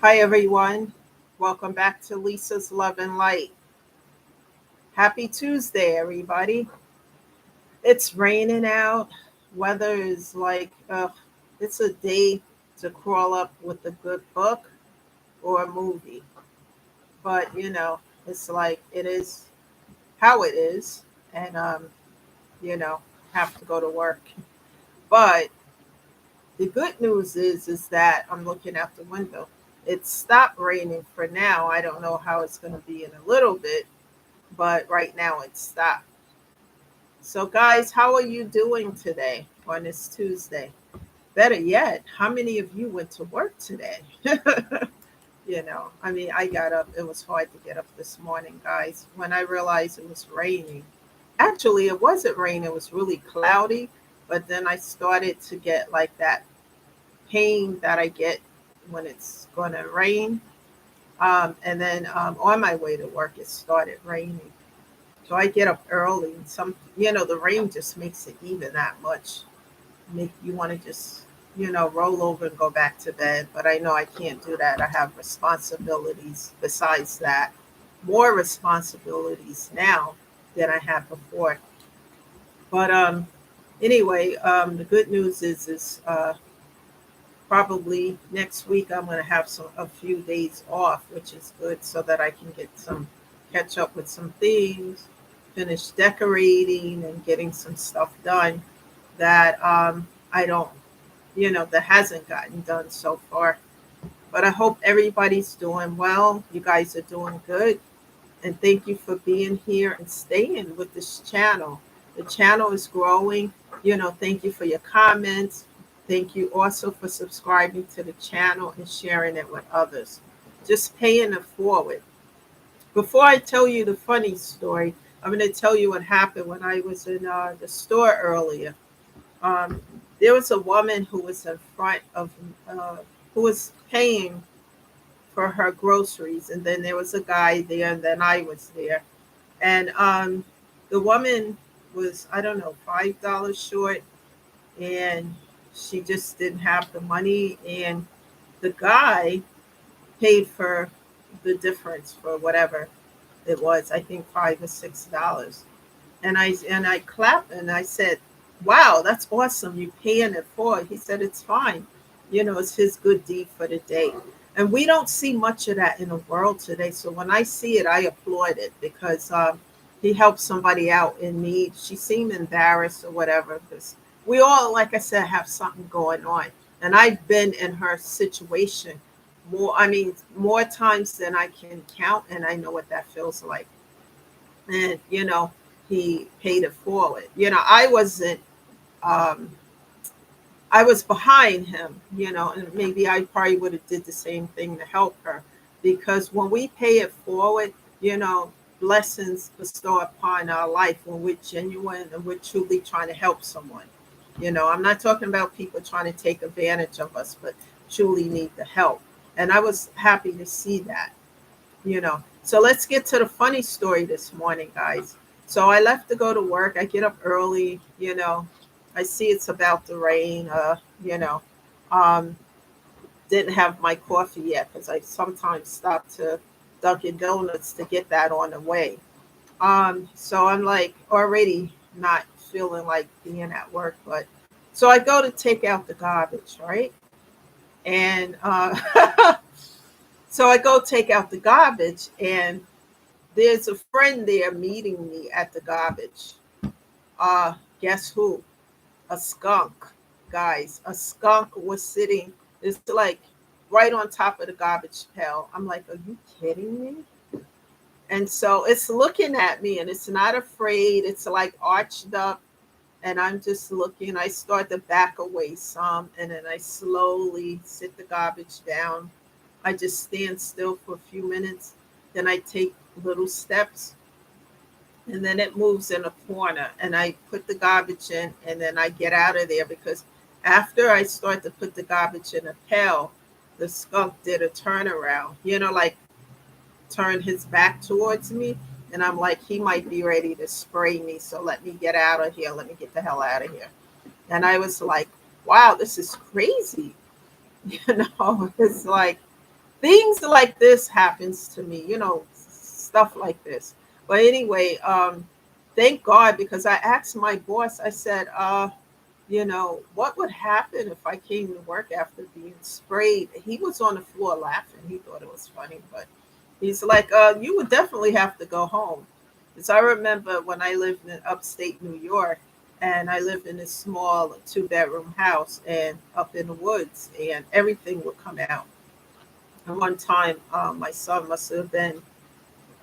Hi, everyone. Welcome back to Lisa's Love and Light. Happy Tuesday, everybody. It's raining out. Weather is like, it's a day to crawl up with a good book or a movie. But, it's like it is how it is. And, you know, have to go to work. But the good news is that I'm looking out the window. It stopped raining for now. I don't know how it's going to be in a little bit, but right now it stopped. So, guys, how are you doing today on this Tuesday? Better yet, how many of you went to work today? I mean, I got up. It was hard to get up this morning, guys, when I realized it was raining. Actually, it wasn't rain, it was really cloudy, but then I started to get like that pain that I get when it's going to rain. And then on my way to work, it started raining. So I get up early, and the rain just makes it even that much. Make you want to just, roll over and go back to bed. But I know I can't do that. I have responsibilities besides that, more responsibilities now than I had before. But anyway, the good news is probably next week I'm going to have a few days off, which is good, so that I can get some catch up with some things, finish decorating and getting some stuff done that I don't, that hasn't gotten done so far. But I hope everybody's doing well. You guys are doing good. And thank you for being here and staying with this channel. The channel is growing. Thank you for your comments. Thank you also for subscribing to the channel and sharing it with others. Just paying it forward. Before I tell you the funny story, I'm going to tell you what happened when I was in the store earlier. Um, there was a woman who was in front of, who was paying for her groceries, and then there was a guy there, and then I was there. And the woman was, I don't know, $5 short, and she just didn't have the money. And the guy paid for the difference for whatever it was. I think $5 or $6. And I clapped and I said, "Wow, that's awesome! You paying it for?" He said, "It's fine. It's his good deed for the day." And we don't see much of that in the world today. So when I see it, I applaud it because he helped somebody out in need. She seemed embarrassed or whatever because we all, like I said, have something going on. And I've been in her situation more, I mean, more times than I can count. And I know what that feels like. And he paid it forward. Um I was behind him, and maybe I probably would have did the same thing to help her, because when we pay it forward, blessings bestow upon our life when we're genuine and we're truly trying to help someone. I'm not talking about people trying to take advantage of us, but truly need the help. And I was happy to see that. So let's get to the funny story this morning, guys. So I left to go to work. I get up early. I see it's about to rain. You know, um, didn't have my coffee yet because I sometimes stop to Dunkin' Donuts to get that on the way. So I'm like already not feeling like being at work, but so I go to take out the garbage, right? And so I go take out the garbage, and there's a friend there meeting me at the garbage. Guess who? A skunk, guys. A skunk was sitting. It's like right on top of the garbage pail. I'm like, are you kidding me? And so it's looking at me, and it's not afraid. It's like arched up, and I'm just looking. I start to back away some, and then I slowly sit the garbage down. I just stand still for a few minutes. Then I take little steps, and then it moves in a corner, and I put the garbage in, and then I get out of there because after I start to put the garbage in a pail, the skunk did a turnaround, like turn his back towards me. And I'm like, he might be ready to spray me. So let me get out of here. Let me get the hell out of here. And I was like, wow, this is crazy. It's like, things like this happens to me, stuff like this. But anyway, thank God, because I asked my boss, I said, what would happen if I came to work after being sprayed? He was on the floor laughing. He thought it was funny, but he's like, you would definitely have to go home. Because I remember when I lived in upstate New York, and I lived in this small two-bedroom house and up in the woods, and everything would come out. And one time, my son must have been,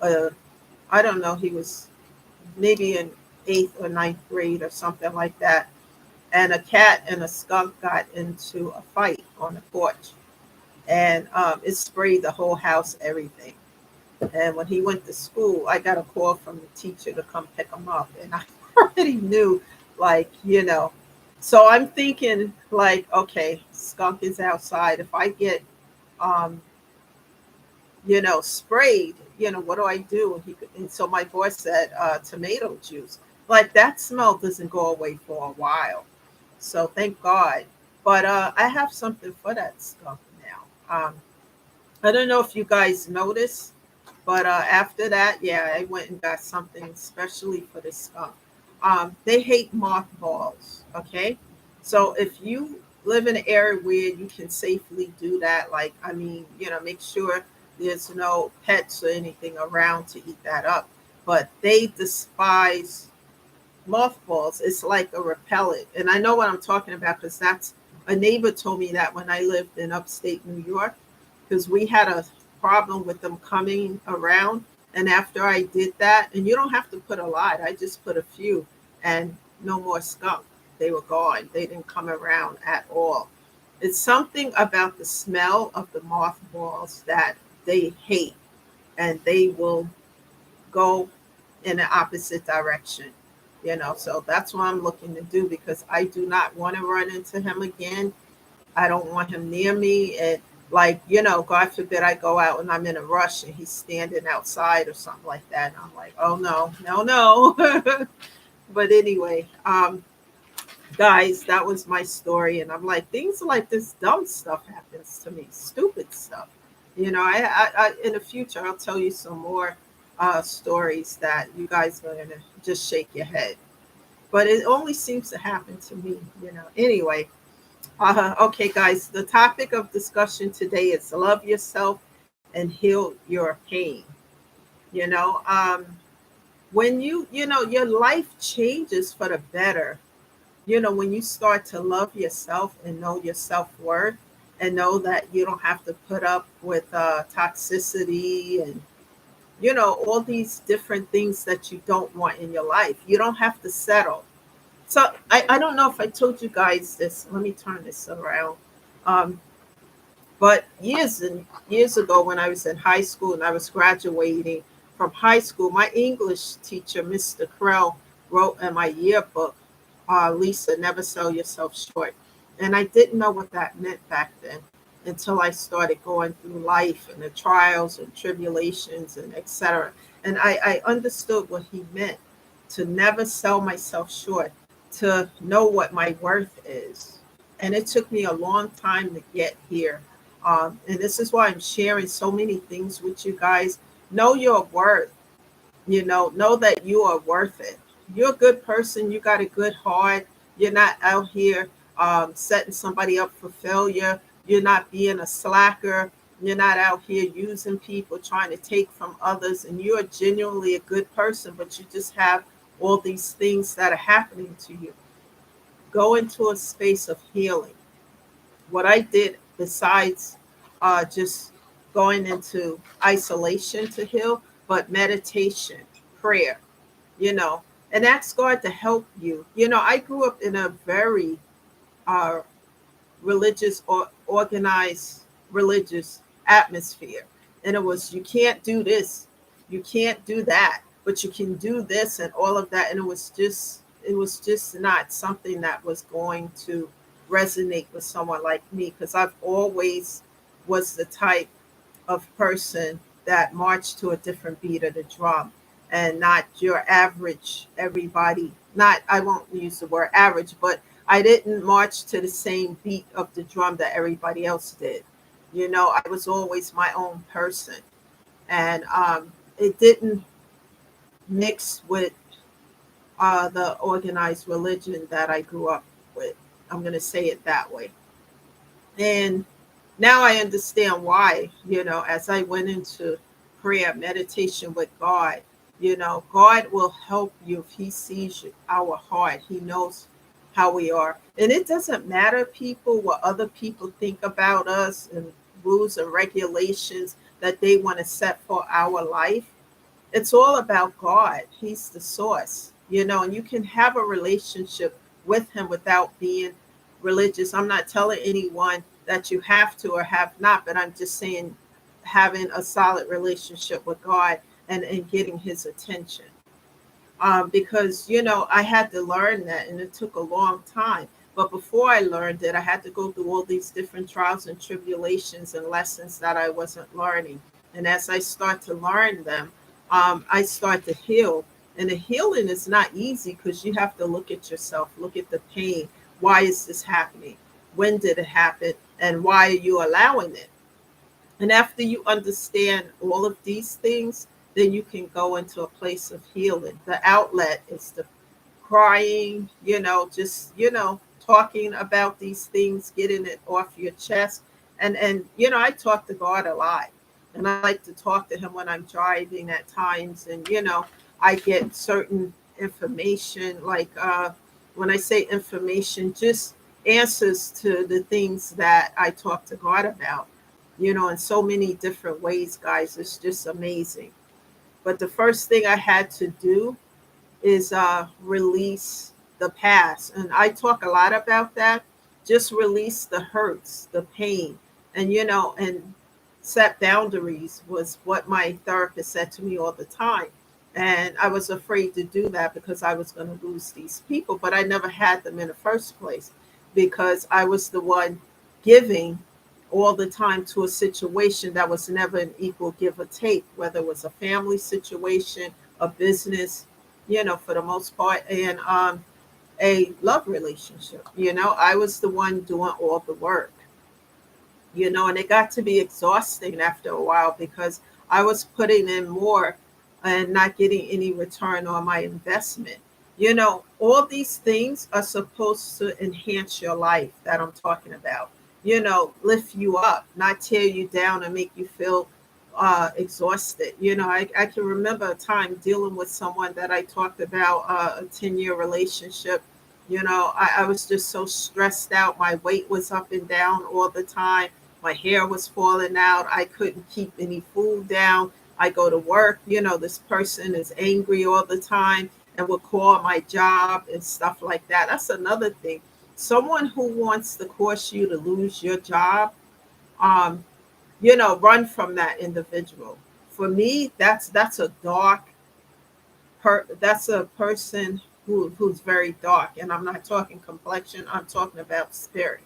uh, I don't know, he was maybe in eighth or ninth grade or something like that. And a cat and a skunk got into a fight on the porch, and it sprayed the whole house, everything. And when he went to school, I got a call from the teacher to come pick him up, and I already knew, like, So I'm thinking, like, okay, skunk is outside. If I get um, sprayed, what do I do? And so my boy said, tomato juice. Like, that smell doesn't go away for a while. So thank God. But I have something for that skunk now. I don't know if you guys noticed, but after that, yeah, I went and got something especially for the skunk. They hate mothballs, okay? So if you live in an area where you can safely do that, like, I mean, make sure there's no pets or anything around to eat that up. But they despise mothballs. It's like a repellent. And I know what I'm talking about because that's a neighbor told me that when I lived in upstate New York, because we had a problem with them coming around. And after I did that, and you don't have to put a lot, I just put a few, and no more skunk. They were gone. They didn't come around at all. It's something about the smell of the mothballs that they hate, and they will go in the opposite direction. So that's what I'm looking to do, because I do not want to run into him again. I don't want him near me. And, like, God forbid I go out and I'm in a rush and he's standing outside or something like that. And I'm like, oh no, no, no. But anyway, guys, that was my story. And I'm like, things like this dumb stuff happens to me, stupid stuff. In the future, I'll tell you some more stories that you guys are going to just shake your head. But it only seems to happen to me. Anyway, okay, guys, the topic of discussion today is love yourself and heal your pain. You know, um, when your life changes for the better, when you start to love yourself and know your self worth and know that you don't have to put up with toxicity and, all these different things that you don't want in your life. You don't have to settle. So I don't know if I told you guys this. Let me turn this around. Um, but years and years ago, when I was in high school and I was graduating from high school, my English teacher, Mr. Krell, wrote in my yearbook, Lisa, never sell yourself short. And I didn't know what that meant back then until I started going through life and the trials and tribulations and etc. And I understood what he meant, to never sell myself short, to know what my worth is. And it took me a long time to get here. And this is why I'm sharing so many things with you guys. Know your worth. Know that you are worth it. You're a good person. You got a good heart. You're not out here setting somebody up for failure. You're not being a slacker. You're not out here using people, trying to take from others. And you are genuinely a good person, but you just have all these things that are happening to you. Go into a space of healing. What I did, besides just going into isolation to heal, but meditation, prayer, you know, and ask God to help you. I grew up in a very uh, religious or organized religious atmosphere, and it was, you can't do this, you can't do that, but you can do this and all of that. And it was just not something that was going to resonate with someone like me, because I've always was the type of person that marched to a different beat of the drum, and not your average everybody. Not, I won't use the word average, but I didn't march to the same beat of the drum that everybody else did. I was always my own person. And it didn't mix with the organized religion that I grew up with. I'm going to say it that way. And now I understand why, as I went into prayer, meditation with God, God will help you if He sees our heart. He knows how we are. And it doesn't matter, people, what other people think about us and rules and regulations that they want to set for our life. It's all about God. He's the source, and you can have a relationship with Him without being religious. I'm not telling anyone that you have to or have not, but I'm just saying having a solid relationship with God and getting His attention. Because, I had to learn that and it took a long time. But before I learned it, I had to go through all these different trials and tribulations and lessons that I wasn't learning. And as I start to learn them, I start to heal. And the healing is not easy because you have to look at yourself, look at the pain. Why is this happening? When did it happen? And why are you allowing it? And after you understand all of these things, then you can go into a place of healing. The outlet is the crying, just, talking about these things, getting it off your chest. And I talk to God a lot. And I like to talk to Him when I'm driving at times. And, I get certain information, like when I say information, just answers to the things that I talk to God about, in so many different ways, guys. It's just amazing. But the first thing I had to do is release the past. And I talk a lot about that. Just release the hurts, the pain, and set boundaries was what my therapist said to me all the time. And I was afraid to do that because I was going to lose these people, but I never had them in the first place because I was the one giving all the time to a situation that was never an equal give or take, whether it was a family situation, a business, for the most part, and a love relationship. I was the one doing all the work, and it got to be exhausting after a while because I was putting in more and not getting any return on my investment. All these things are supposed to enhance your life that I'm talking about, lift you up, not tear you down and make you feel exhausted. I can remember a time dealing with someone that I talked about, a 10-year relationship. I was just so stressed out. My weight was up and down all the time. My hair was falling out. I couldn't keep any food down. I go to work, this person is angry all the time and will call my job and stuff like that. That's another thing. Someone who wants to cause you to lose your job, um, run from that individual. For me, that's a dark that's a person who's very dark, and I'm not talking complexion. I'm talking about spirit,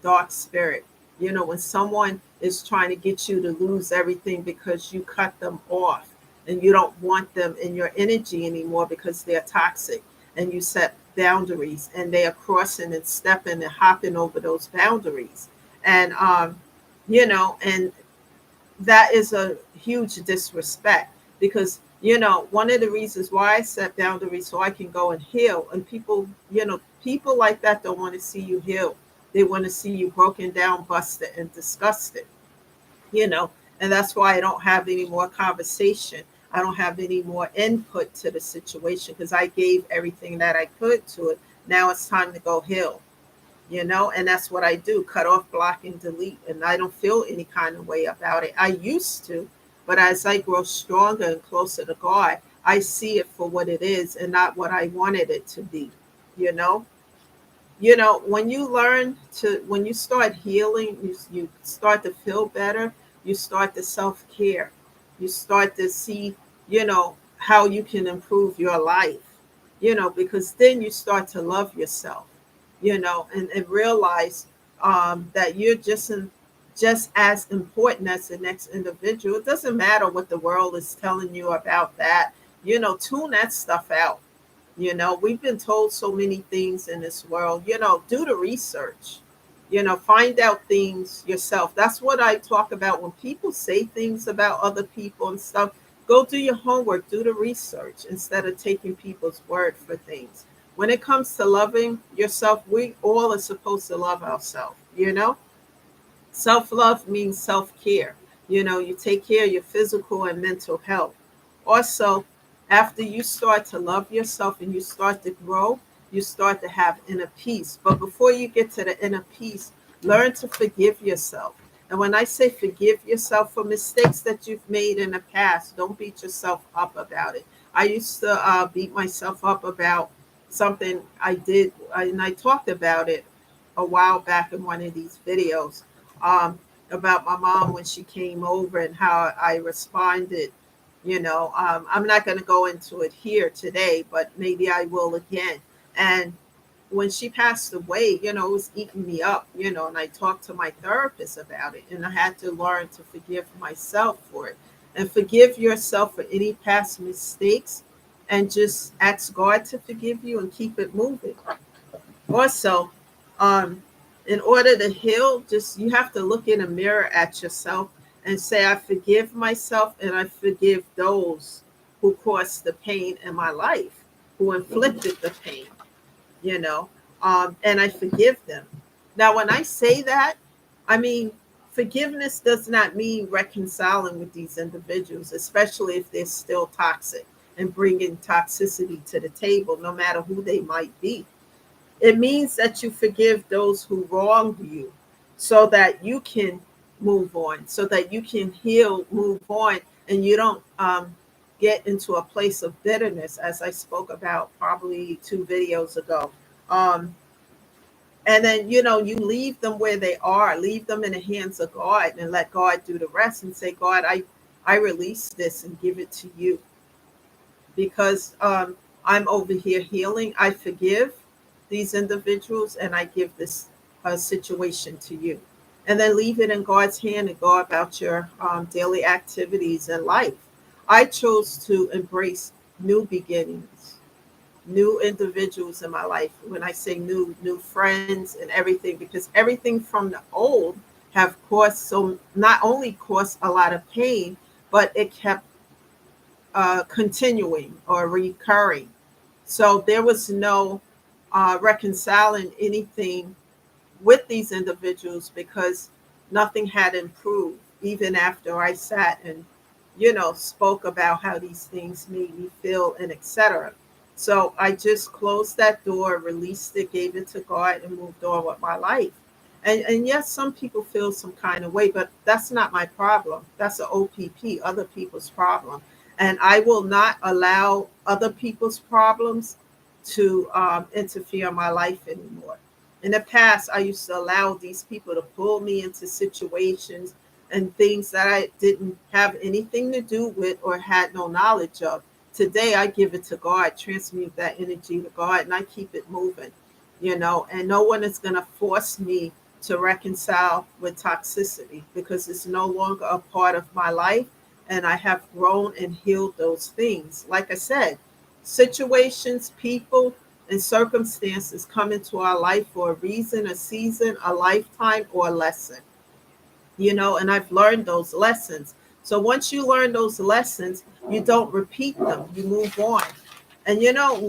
dark spirit. When someone is trying to get you to lose everything because you cut them off and you don't want them in your energy anymore because they're toxic, and you set boundaries and they are crossing and stepping and hopping over those boundaries. And and that is a huge disrespect because one of the reasons why I set boundaries so I can go and heal, and people like that don't want to see you heal. They want to see you broken down, busted, and disgusted. you know and that's why I don't have any more conversation. I don't have any more input to the situation because I gave everything that I could to it. Now it's time to go heal. And that's what I do: cut off, block, and delete. And I don't feel any kind of way about it. I used to, but as I grow stronger and closer to God, I see it for what it is and not what I wanted it to be. you know when you start healing, you start to feel better. You start to self-care. You start to see how you can improve your life, because then you start to love yourself, and realize that you're just as important as the next individual. It doesn't matter what the world is telling you about that. Tune that stuff out. We've been told so many things in this world. Do the research. Find out things yourself. That's what I talk about when people say things about other people and stuff. Go do your homework, do the research instead of taking people's word for things. When it comes to loving yourself, we all are supposed to love ourselves. Self love means self care. You take care of your physical and mental health. Also, after you start to love yourself and you start to grow, you start to have inner peace. But before you get to the inner peace, learn to forgive yourself. And when I say forgive yourself for mistakes that you've made in the past, don't beat yourself up about it. I used to beat myself up about something I did, and I talked about it a while back in one of these videos, um, about my mom when she came over and how I responded. I'm not going to go into it here today, but maybe I will again. And when she passed away, it was eating me up, and I talked to my therapist about it, and I had to learn to forgive myself for it and forgive yourself for any past mistakes and just ask God to forgive you and keep it moving. Also, um, in order to heal, just you have to look in a mirror at yourself and say, I forgive myself and I forgive those who caused the pain in my life, who inflicted the pain, you know, and I forgive them. Now, when I say that, I mean, forgiveness does not mean reconciling with these individuals, especially if they're still toxic and bringing toxicity to the table, no matter who they might be. It means that you forgive those who wronged you so that you can move on, so that you can heal, move on, and you don't get into a place of bitterness, as I spoke about probably 2 videos ago. Um, and then, you leave them where they are, leave them in the hands of God and let God do the rest and say, God, I release this and give it to you because I'm over here healing. I forgive these individuals and I give this situation to you. And then leave it in God's hand and go about your daily activities in life. I chose to embrace new beginnings, new individuals in my life. When I say new friends and everything, because everything from the old have caused, so not only caused a lot of pain, but it kept continuing or recurring. So there was no reconciling anything with these individuals because nothing had improved, even after I sat and, spoke about how these things made me feel and etc. So I just closed that door, released it, gave it to God, and moved on with my life. And yes, some people feel some kind of way, but that's not my problem. That's an OPP, other people's problem. And I will not allow other people's problems to interfere in my life anymore. In the past, I used to allow these people to pull me into situations and things that I didn't have anything to do with or had no knowledge of. Today, I give it to God, transmute that energy to God, and I keep it moving, and no one is going to force me to reconcile with toxicity because it's no longer a part of my life. And I have grown and healed those things. Like I said, situations, people, and circumstances come into our life for a reason, a season, a lifetime, or a lesson, and I've learned those lessons. So once you learn those lessons, you don't repeat them, you move on. And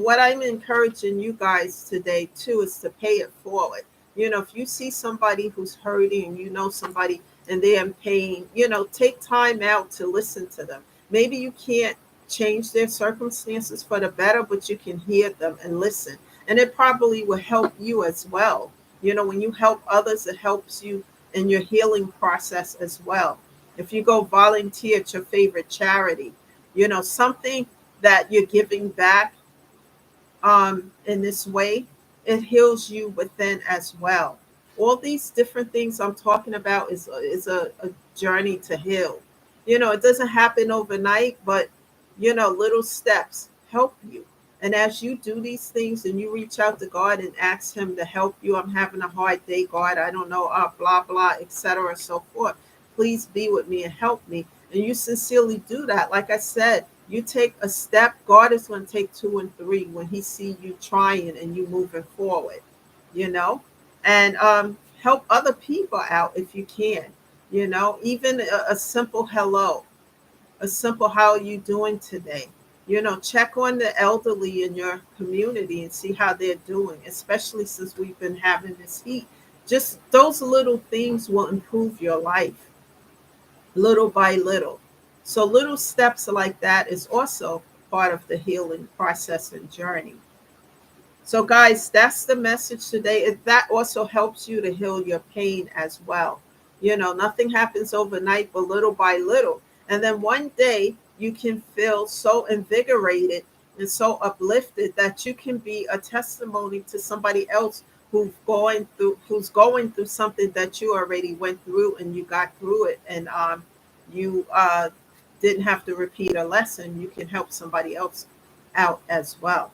what I'm encouraging you guys today too is to pay it forward. If you see somebody who's hurting and somebody and they're in pain, take time out to listen to them. Maybe you can't change their circumstances for the better, but you can hear them and listen. And it probably will help you as well. When you help others, it helps you in your healing process as well. If you go volunteer at your favorite charity, something that you're giving back in this way, it heals you within as well. All these different things I'm talking about is a journey to heal. It doesn't happen overnight, but little steps help you. And as you do these things and you reach out to God and ask Him to help you, I'm having a hard day, God, I don't know, blah blah, etc. So forth. Please be with me and help me. And you sincerely do that. Like I said, you take a step, God is going to take two and three when He see you trying and you moving forward, you know. And help other people out if you can. Even a simple hello, a simple how are you doing today. Check on the elderly in your community and see how they're doing, especially since we've been having this heat. Just those little things will improve your life little by little. So little steps like that is also part of the healing process and journey. So, guys, that's the message today. That also helps you to heal your pain as well. Nothing happens overnight, but little by little. And then one day you can feel so invigorated and so uplifted that you can be a testimony to somebody else who's going through something that you already went through and you got through it, and you didn't have to repeat a lesson. You can help somebody else out as well.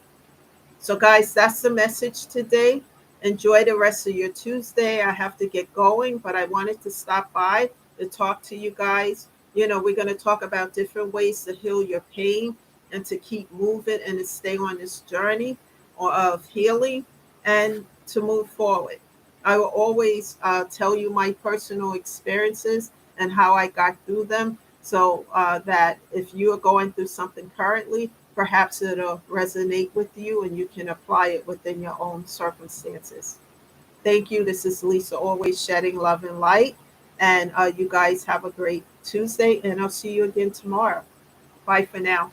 So, guys, that's the message today. Enjoy the rest of your Tuesday. I have to get going, but I wanted to stop by to talk to you guys. We're going to talk about different ways to heal your pain and to keep moving and to stay on this journey of healing and to move forward. I will always tell you my personal experiences and how I got through them, so that if you are going through something currently, perhaps it'll resonate with you and you can apply it within your own circumstances. Thank you. This is Lisa, always shedding love and light. And you guys have a great Tuesday, and I'll see you again tomorrow. Bye for now.